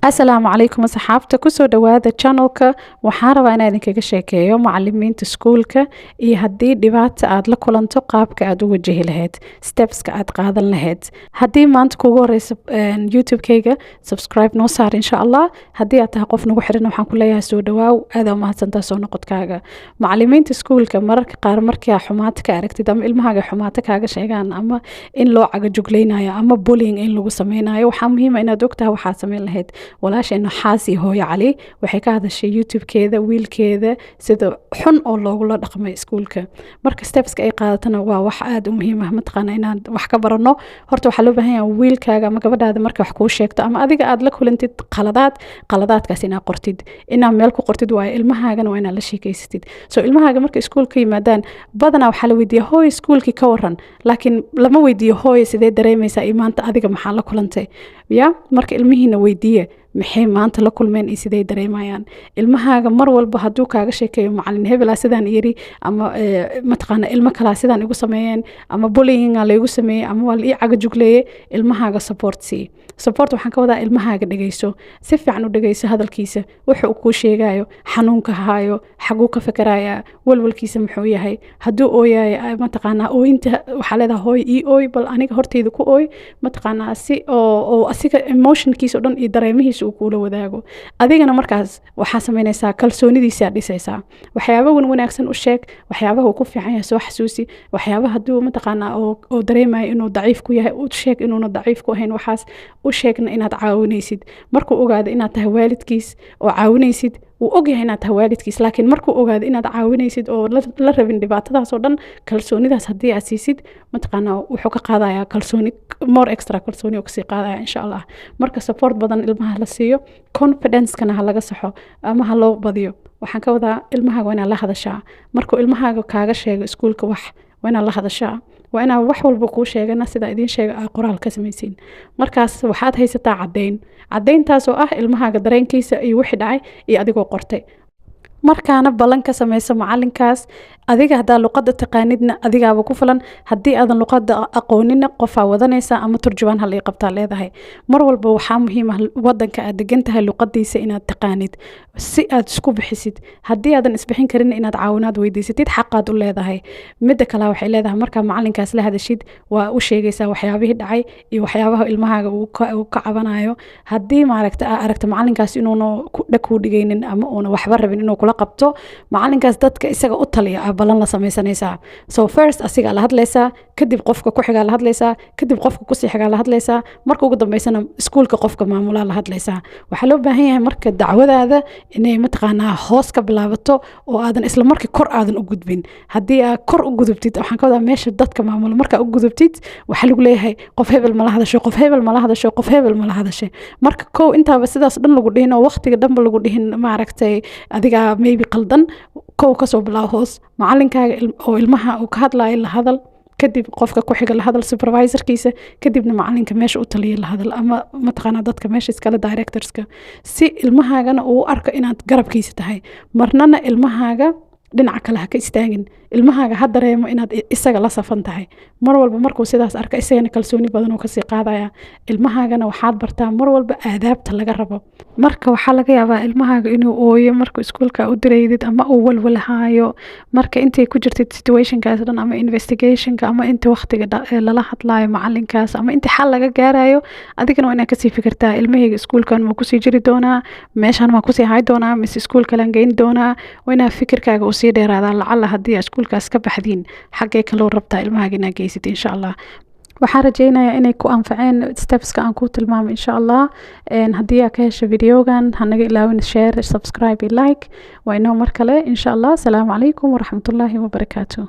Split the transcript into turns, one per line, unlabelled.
asalaamu calaykum asxaabta kusoo dhawaada channelka. waxaan rabaa inaan idinkaga sheekeeyo macalimiinta iskuulka iyo haddii dhibaata aad la kulanto qaabka aad u wajahi lahayd, stepska aad qaadan lahayd. haddii maanta kugu horeysa youtube-kayga subscribe noo saar insha allah. haddii aad tahay qof nagu xiran waxaan ku leeyahay soo dhawaaw, aad u mahadsantaa soo noqodkaaga. macalimiinta iskuulka mararka qaar markii aad xumaata ka aragtid ama ilmahaaga xumaata kaaga sheegaan ama in loo cagajuglaynayo ama bullying in lagu sameynayo, waxaa muhiim ah inaad ogtahay waxaad sameyn lahayd. walaashayna xaasi hooyo cali waxay ka hadashay youtube-keeda wiilkeeda sida xun oo loogula dhaqmay iskuulka. marka stepska ay qaadatana waa wax aad u muhiim ah, mataqaana inaad wax ka barano. horta waxaa loo baahan yahay wiilkaaga ama gabadhaada marka wax kuu sheegto ama adiga aad la kulantid qaladaadkaas inaad qortid, inaad meel ku qortid waayo. ilmahaagana waa inaad la sheekeysatid. so ilmahaaga marka iskuulka yimaadaan badanaa waxaa la weydiiya hooy iskuulkii ka waran, laakiin lama weydiiyo hooy sidee dareemaysaa iyo maanta adiga maxaa la kulantay. ya marka ilmihiina weydiiye maxay maanta la kulmeen iyo sidee dareemayaan. ilmahaaga mar walba hadduu kaaga sheekeeyo macalin hebelaa sidaan yiri ama mataqaana ilmo kalaa sidaan igu sameeyeen ama bullyinga laygu sameeyey ama waa la ii cagajugleeyey, ilmahaaga support sii. support waxaan ka wadaa ilmahaaga dhegeyso, si fiican u dhegeyso hadalkiisa, wuxuu kuu sheegayo, xanuunka haayo, xaguu ka fikirayaa, walwalkiisa muxuu yahay. hadduu ooyayo mataqaana ooyinta waxaa leedahay hooy ii ooy bal aniga horteyda ku ooy, mataqaana si oo asiga emotionkiisa oo dhan iyo dareemihiisa uu kula wadaago. adigana markaas waxaa sameynaysaa kalsoonidiisa dhisaysaa. waxyaabo wanaagsan u sheeg, waxyaabaha uu ku fiican yahay soo xasuusi, waxyaabaha hadduu mataqaana oo dareemayo inuu daciif ku yahay u sheeg inuuna daciif ku ahayn. waxaas u sheegna inaad caawinaysid. markuu ogaado inaad tahay waalidkiis oo caawinaysid, wuu ogyahay inaad tahay waalidkiis, laakiin markuu ogaado inaad caawinaysid oo la rabin dhibaatadaas oo dhan, kalsoonidaas haddii aad siisid mataqaana wuxuu ka qaadayaa kalsooni more extra kalsooni oo kasii qaadaya insha allah. marka support badan ilmaha la siiyo, confidence-kana ha laga saxo ama ha loo badiyo. waxaan ka wadaa ilmahaaga waa inaad la hadashaa. markuu ilmahaaga kaaga sheego iskuulka wax, waa inaad la hadashaa, waa inaad wax walba kuu sheegana sida idiin sheega aad qoraal ka samaysiin. markaas waxaad haysataa caddayntaas oo ah ilmahaaga dareenkiisa iyo wixii dhacay iyo adigoo qortay. markaana ballan ka samayso macalinkaas. adiga haddaa luqadda taqaanidna adigaaba ku filan, haddii aadan luqadda aqoonina qofaa wadanaysa ama turjubaan halay qabtaa leedahay. mar walba waxaa muhiim ah wadanka aad degan tahay luqadiisa inaad taqaanid si aad isku bixisid. haddii aadan isbixin karin inaad caawinaad weydiisatid xaqaad u leedahay. midda kale waxay leedahay markaa macalinkaas la hadashid waa u sheegaysaa waxyaabihii dhacay iyo waxyaabaha ilmahaaga uu ka cabanayo. haddii maaragta aragta macalinkaas inuuna dhakuu dhigaynin ama uuna waxba rabin inuu kula qabto, macalinkaas dadka isaga u taliya balan la sameysanaysaa. so first asiga la hadlaysaa, kadib qofka ku xigaa la hadlaysaa, kadib qofka ku sii xigaa la hadlaysaa, marka ugu dambeysana iskuulka qofka maamulaa la hadlaysaa. waxaa loo baahan yahay marka dacwadaada inay mataqaanaa hoos ka bilaabato oo aadan isla markii kor aadan u gudbin. haddii aad kor u gudubtid, waxaan ka wadaa meesha dadka maamulo markaa u gudubtid waxaa lagu leeyahay qof hebel mala hadasho, qof hebel mala hadasho, qof hebel mala hadashay. marka kow intaaba sidaas dhan lagu dhihin oo waqtiga dhanba lagu dhihin maaragtay adiga maybe qaldan, kow kasoo bilaabo hoos. macalinkaaga oo ilmaha uu ka hadlayo la hadal, kadib qofka ku xiga la hadal supervisorkiisa, kadibna macalinka meesha u taliya la hadal ama mataqaana dadka meesha iskale directorska, si ilmahaagana uu arko inaad garabkiisa tahay. marnana ilmahaaga dhinaca kale ha ka istaagin. ilmahaaga ha dareemo inaad isaga la safan tahay. mar walba markuu sidaas arka isagana kalsooni badan oo kasii qaadaya. ilmahaagana waxaad bartaa mar walba aadaabta laga rabo. marka waxaa laga yaabaa ilmahaaga inuu ooyo markuu iskuulka u direydid ama uu walwalhaayo. marka intay ku jirtid situationkaas dhan ama investigationka ama inta waqtiga lala hadlaayo macalinkaas ama inta xal laga gaarayo, adigana waa inaad kasii fikirtaa ilmahayga iskuulkan ma kusii jiri doonaa, meeshan ma kusii hay doonaa mise iskuul kalaan geyn doonaa. waa inaad fikirkaaga usii dheeraadaa. lacala haddii iskuulkaas ka baxdiin xaggee kaloo rabtaa ilmahaaga inaad geysid insha allah. waxaan rajeynayaa inay ku anfaceen stepska aan ku tilmaamay insha allah. haddii aad ka hesho videogan hanaga ilaawin share, subscribe iyo like. waa inoo mar kale insha allah. asalaamu calaykum waraxmatullaahi wabarakaatuh.